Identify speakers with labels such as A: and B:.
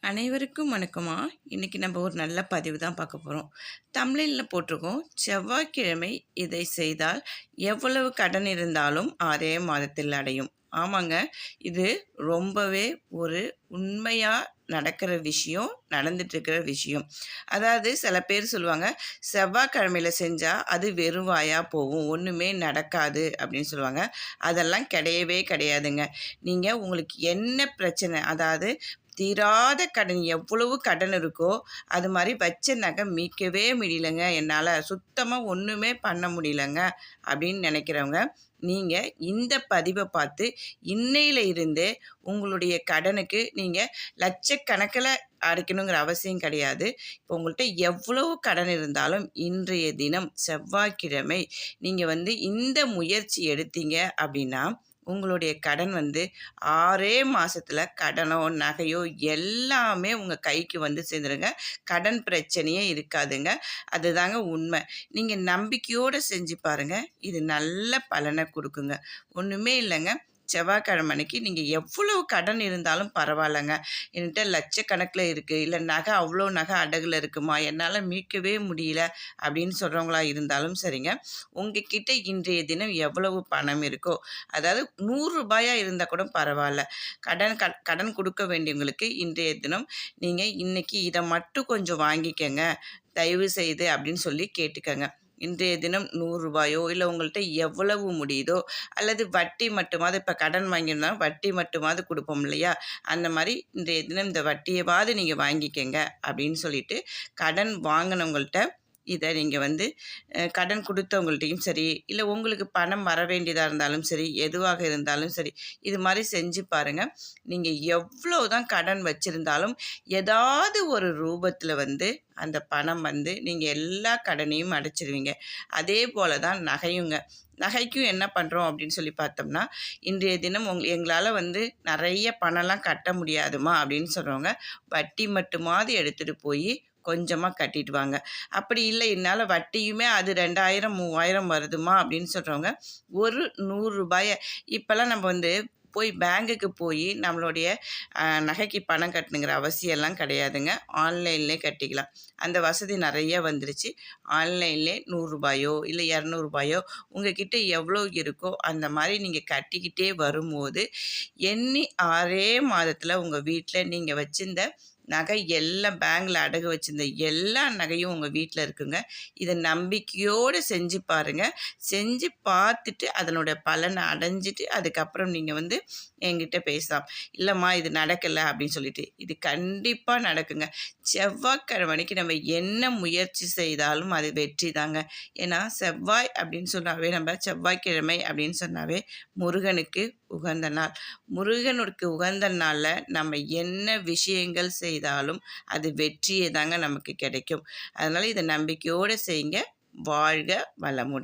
A: அனைவருக்கும் வணக்கமா. இன்னைக்கு நம்ம ஒரு நல்ல பதிவு தான் பார்க்க போகிறோம். தமிழில் போட்டிருக்கோம், செவ்வாய்க்கிழமை இதை செய்தால் எவ்வளவு கடன் இருந்தாலும் 6 மாதத்தில் அடையும். ஆமாங்க, இது ரொம்பவே ஒரு உண்மையாக நடக்கிற விஷயம், நடந்துட்டுருக்கிற விஷயம். அதாவது சில பேர் சொல்லுவாங்க, செவ்வாய்க்கிழமையில் செஞ்சால் அது வெறும் வாயாக போகும், ஒன்றுமே நடக்காது அப்படின்னு சொல்லுவாங்க. அதெல்லாம் கிடையவே கிடையாதுங்க. நீங்கள் உங்களுக்கு என்ன பிரச்சனை, அதாவது தீராத கடன் எவ்வளவு கடன் இருக்கோ அது மாதிரி வச்ச நகை மீட்கவே முடியலங்க, என்னால் சுத்தமாக ஒன்றுமே பண்ண முடியலங்க அப்படின்னு நினைக்கிறவங்க, நீங்கள் இந்த பதிவை பார்த்து இன்னையில இருந்தே உங்களுடைய கடனுக்கு நீங்கள் லட்சக்கணக்கில் அடைக்கணுங்கிற அவசியம் கிடையாது. இப்போ உங்கள்கிட்ட எவ்வளவு கடன் இருந்தாலும் இன்றைய தினம் செவ்வாய்க்கிழமை நீங்கள் இந்த முயற்சி எடுத்தீங்க அப்படின்னா உங்களுடைய கடன் 6 மாதத்தில் கடனோ நகையோ எல்லாமே உங்கள் கைக்கு சேர்ந்துருங்க. கடன் பிரச்சனையே இருக்காதுங்க. அதுதாங்க உண்மை. நீங்கள் நம்பிக்கையோடு செஞ்சு பாருங்கள், இது நல்ல பலனை கொடுக்குங்க. ஒன்றுமே இல்லைங்க, செவ்வாய்க்கிழமை அன்னைக்கு நீங்கள் எவ்வளவு கடன் இருந்தாலும் பரவாயில்லைங்க, என்கிட்ட லட்சக்கணக்கில் இருக்குது, இல்லை நகை அவ்வளோ நகை அடகுல இருக்குமா, என்னால் மீட்கவே முடியல அப்படின்னு சொல்கிறவங்களா இருந்தாலும் சரிங்க, உங்ககிட்ட இன்றைய தினம் எவ்வளவு பணம் இருக்கோ, அதாவது 100 ரூபாயாக இருந்தால் கூட பரவாயில்ல, கடன் கொடுக்க வேண்டியவங்களுக்கு இன்றைய தினம் நீங்கள் இன்றைக்கி இதை மட்டும் கொஞ்சம் வாங்கிக்கங்க தயவு செய்து அப்படின்னு சொல்லி கேட்டுக்கங்க. இன்றைய தினம் 100 ரூபாயோ இல்லை உங்கள்கிட்ட எவ்வளவு முடியுதோ, அல்லது வட்டி மட்டுமாவது, இப்போ கடன் வாங்கியிருந்தாலும் வட்டி மட்டுமாவது கொடுப்போம் இல்லையா, அந்த மாதிரி இன்றைய தினம் இந்த வட்டியவாவது நீங்கள் வாங்கிக்கங்க அப்படின்னு சொல்லிட்டு கடன் வாங்கினவங்கள்ட்ட இதை நீங்கள் கடன் கொடுத்தவங்கள்ட்டையும் சரி, இல்லை உங்களுக்கு பணம் வர வேண்டியதாக இருந்தாலும் சரி, எதுவாக இருந்தாலும் சரி, இது மாதிரி செஞ்சு பாருங்கள். நீங்கள் எவ்வளோ தான் கடன் வச்சுருந்தாலும் ஏதாவது ஒரு ரூபத்தில் அந்த பணம் நீங்கள் எல்லா கடனையும் அடைச்சிடுவீங்க. அதே போல் தான் நகையுங்க. நகைக்கும் என்ன பண்ணுறோம் அப்படின்னு சொல்லி பார்த்தோம்னா, இன்றைய தினம் எங்களால் நிறைய பணம்லாம் கட்ட முடியாதுமா அப்படின்னு சொல்கிறவங்க வட்டி மட்டுமாவது எடுத்துகிட்டு போய் கொஞ்சமாக கட்டிட்டு வாங்க. அப்படி இல்லை, என்னால் வட்டியுமே அது 2000 3000 வருதுமா அப்படின்னு சொல்கிறவங்க ஒரு 100 ரூபாயை, இப்போல்லாம் நம்ம போய் பேங்குக்கு போய் நம்மளுடைய நகைக்கு பணம் கட்டணுங்கிற அவசியம்லாம் கிடையாதுங்க. ஆன்லைன்லேயே கட்டிக்கலாம். அந்த வசதி நிறைய வந்துருச்சு. ஆன்லைன்லேயே 100 ரூபாயோ இல்லை 200 ரூபாயோ உங்ககிட்ட எவ்வளோ இருக்கோ அந்த மாதிரி நீங்கள் கட்டிக்கிட்டே வரும்போது எண்ணி 6 மாதத்தில் உங்கள் வீட்டில் நீங்கள் வச்சிருந்த நகை எல்லாம், பேங்கில் அடகு வச்சிருந்த எல்லா நகையும் உங்கள் வீட்டில் இருக்குங்க. இதை நம்பிக்கையோடு செஞ்சு பாருங்கள். செஞ்சு பார்த்துட்டு அதனோட பலனை அடைஞ்சிட்டு அதுக்கப்புறம் நீங்கள் என்கிட்ட பேசலாம். இல்லைம்மா இது நடக்கலை அப்படின்னு சொல்லிட்டு, இது கண்டிப்பாக நடக்குங்க. செவ்வாய்க்கிழமைக்கு நம்ம என்ன முயற்சி செய்தாலும் அது வெற்றி தாங்க. ஏன்னா செவ்வாய் அப்படின்னு சொன்னாவே, நம்ம செவ்வாய்க்கிழமை அப்படின்னு சொன்னாவே முருகனுக்கு உகந்த நாள். முருகனுக்கு உகந்த நாளில் நம்ம என்ன விஷயங்கள் செய்தாலும் அது வெற்றியே தாங்க நமக்கு கிடைக்கும். அதனால் இதை நம்பிக்கையோடு செய்யுங்க. வாழ்க வளமுடன்.